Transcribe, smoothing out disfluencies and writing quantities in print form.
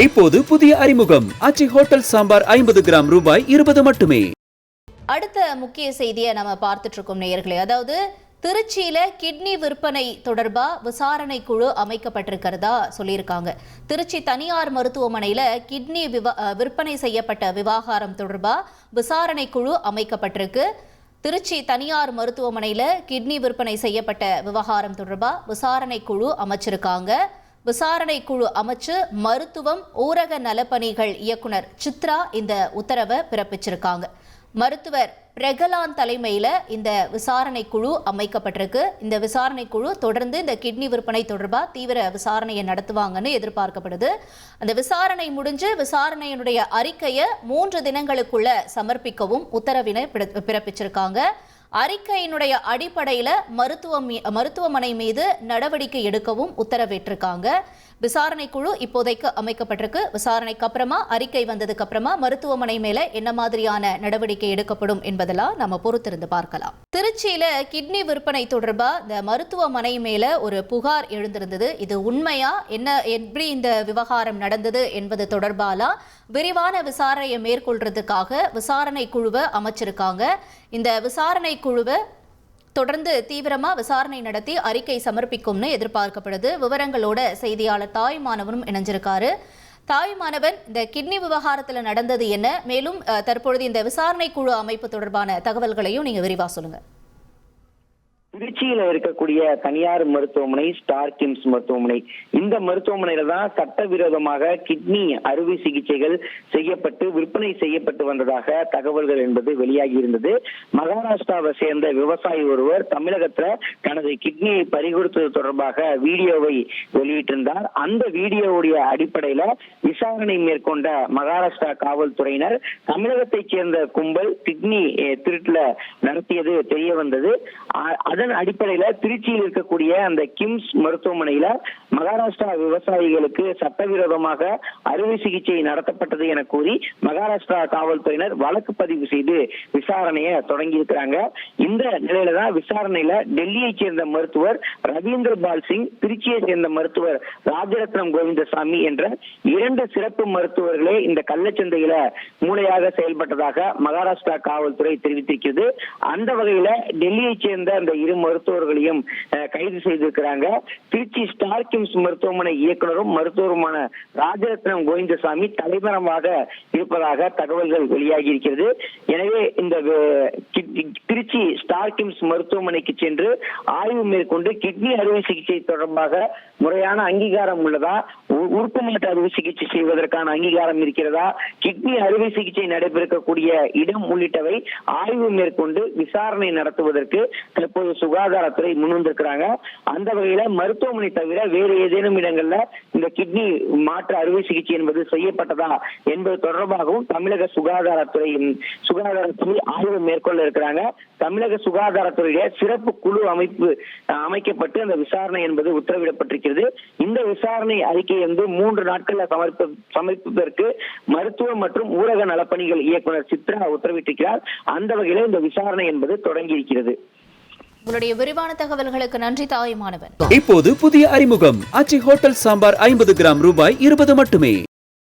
இப்போது புதிய அறிமுகம் ஆச்சி ஹோட்டல் சாம்பார் 50 கிராம் ரூபாய் 20 மட்டுமே. அடுத்த முக்கிய செய்தியை நம்ம பார்த்துட்டு இருக்கோம் நேயர்களே. அதாவது திருச்சியில கிட்னி விற்பனை தொடர்பா விசாரணை குழு அமைக்கப்பட்டிருக்கிறதா சொல்லியிருக்காங்க. திருச்சி தனியார் மருத்துவமனையில கிட்னி விற்பனை செய்யப்பட்ட விவகாரம் தொடர்பா விசாரணை குழு அமைக்கப்பட்டிருக்கு. திருச்சி தனியார் மருத்துவமனையில கிட்னி விற்பனை செய்யப்பட்ட விவகாரம் தொடர்பா விசாரணை குழு அமைச்சிருக்காங்க. விசாரணை குழு அமைச்சு மருத்துவம் ஊரக நலப்பணிகள் இயக்குனர் சித்ரா இந்த உத்தரவை பிறப்பிச்சிருக்காங்க. மருத்துவர் பிரகலான் தலைமையில இந்த விசாரணை குழு அமைக்கப்பட்டிருக்கு. இந்த விசாரணை குழு தொடர்ந்து இந்த கிட்னி விற்பனை தொடர்பா தீவிர விசாரணையை நடத்துவாங்கன்னு எதிர்பார்க்கப்படுது. அந்த விசாரணை முடிஞ்சு விசாரணையினுடைய அறிக்கையை 3 தினங்களுக்குள்ள சமர்ப்பிக்கவும் உத்தரவினை பிறப்பிச்சிருக்காங்க. அறிக்கையினுடைய அடிப்படையில் மருத்துவமனை மீது நடவடிக்கை எடுக்கவும் உத்தரவிட்டிருக்காங்க. விசாரணை குழு இப்போதைக்கு அமைக்கப்பட்டிருக்கு. விசாரணைக்கு அப்புறமா அறிக்கை வந்ததுக்கு அப்புறமா மருத்துவமனை மேல என்ன மாதிரியான நடவடிக்கை எடுக்கப்படும் என்பதெல்லாம் நம்ம பொறுத்திருந்து பார்க்கலாம். திருச்சியில கிட்னி விற்பனை தொடர்பா இந்த மருத்துவமனை மேல ஒரு புகார் எழுந்திருந்தது. இது உண்மையா, எப்படி இந்த விவகாரம் நடந்தது என்பது தொடர்பால விரிவான விசாரணையை மேற்கொள்றதுக்காக விசாரணை குழுவை அமைச்சிருக்காங்க. இந்த விசாரணை குழுவை தொடர்ந்து தீவிரமா விசாரணை நடத்தி அறிக்கை சமர்ப்பிக்கும்னு எதிர்பார்க்கப்படுது. விவரங்களோட செய்தியாளர் தாய்மானவனும் இணைஞ்சிருக்காரு. தாய்மானவன், இந்த கிட்னி விவகாரத்தில் நடந்தது என்ன, மேலும் தற்பொழுது இந்த விசாரணை குழு அமைப்பு தொடர்பான தகவல்களையும் நீங்க விரிவா சொல்லுங்க. திருச்சியில இருக்கக்கூடிய தனியார் மருத்துவமனை ஸ்டார் கிம்ஸ் மருத்துவமனை, இந்த மருத்துவமனையில தான் சட்டவிரோதமாக கிட்னி அறுவை சிகிச்சைகள் செய்யப்பட்டு விற்பனை செய்யப்பட்டு வந்ததாக தகவல்கள் என்பது வெளியாகி இருந்தது. மகாராஷ்டிராவை சேர்ந்த விவசாயி ஒருவர் தமிழகத்துல தனது கிட்னியை பறிகொடுத்தது தொடர்பாக வீடியோவை வெளியிட்டிருந்தார். அந்த வீடியோவுடைய அடிப்படையில விசாரணை மேற்கொண்ட மகாராஷ்டிரா காவல்துறையினர் தமிழகத்தைச் சேர்ந்த கும்பல் கிட்னி திருட்டுல நடத்தியது தெரிய வந்தது. அதன் அடிப்படையில திருச்சியில் இருக்கக்கூடிய அந்த கிம்ஸ் மருத்துவமனையில மகாராஷ்டிரா விவசாயிகளுக்கு சட்டவிரோதமாக அறுவை சிகிச்சை நடத்தப்பட்டது என கூறி மகாராஷ்டிரா காவல்துறையினர் வழக்கு பதிவு செய்து விசாரணையை தொடங்கி இருக்கிறாங்க. இந்த நிலையில தான் விசாரணையில டெல்லியை சேர்ந்த மருத்துவர் ரவீந்திர பால் சிங், திருச்சியை சேர்ந்த மருத்துவர் ராஜரத்னம் கோவிந்தசாமி என்ற 2 சிறப்பு மருத்துவர்களே இந்த கள்ளச்சந்தையில மூளையாக செயல்பட்டதாக மகாராஷ்டிரா காவல்துறை தெரிவித்திருக்கிறது. அந்த வகையில டெல்லியை சேர்ந்த அந்த 2 மருத்துவர்களையும் கைது செய்திருக்கிறாங்க. திருச்சி ஸ்டார் கிம்ஸ் மருத்துவமனை இயக்குனரும் மருத்துவருமான ராஜரத்னம் கோவிந்தசாமி தலைமறைவாக இருப்பதாக தகவல்கள் வெளியாகி இருக்கிறது. எனவே இந்த திருச்சி ஸ்டார் கிம்ஸ் மருத்துவமனைக்கு சென்று ஆய்வு மேற்கொண்டு கிட்னி அறுவை சிகிச்சை தொடர்பாக முறையான அங்கீகாரம் உள்ளதா, உறுப்பு மாற்று அறுவை சிகிச்சை செய்வதற்கான அங்கீகாரம் இருக்கிறதா, கிட்னி அறுவை சிகிச்சை நடைபெறக்கூடிய இடம் உள்ளிட்டவை ஆய்வு மேற்கொண்டு விசாரணை நடத்துவதற்கு தற்போது சுகாதாரத்துறை முன்வந்திருக்கிறாங்க. அந்த வகையில மருத்துவமனை தவிர வேறு ஏதேனும் இடங்கள்ல இந்த கிட்னி மாற்று அறுவை சிகிச்சை என்பது செய்யப்பட்டதா என்பது தொடர்பாகவும் தமிழக சுகாதாரத்துறை ஆய்வு மேற்கொள்ள இருக்கிறாங்க. தமிழக சுகாதாரத்துறையுடைய சிறப்பு குழு அமைக்கப்பட்டு அந்த விசாரணை என்பது உத்தரவிடப்பட்டிருக்கிறது. இந்த விசாரணை அறிக்கையை 3 நாட்கள்ல சமர்ப்பிப்பதற்கு மருத்துவ மற்றும் ஊரக நலப்பணிகள் இயக்குனர் சித்ரா உத்தரவிட்டிருக்கிறார். அந்த வகையில இந்த விசாரணை என்பது தொடங்கி இருக்கிறது. உங்களுடைய விரிவான தகவல்களுக்கு நன்றி தாய்மானவன். இப்போது புதிய அறிமுகம் ஆச்சி ஹோட்டல் சாம்பார் 50 கிராம் ரூபாய் 20 மட்டுமே.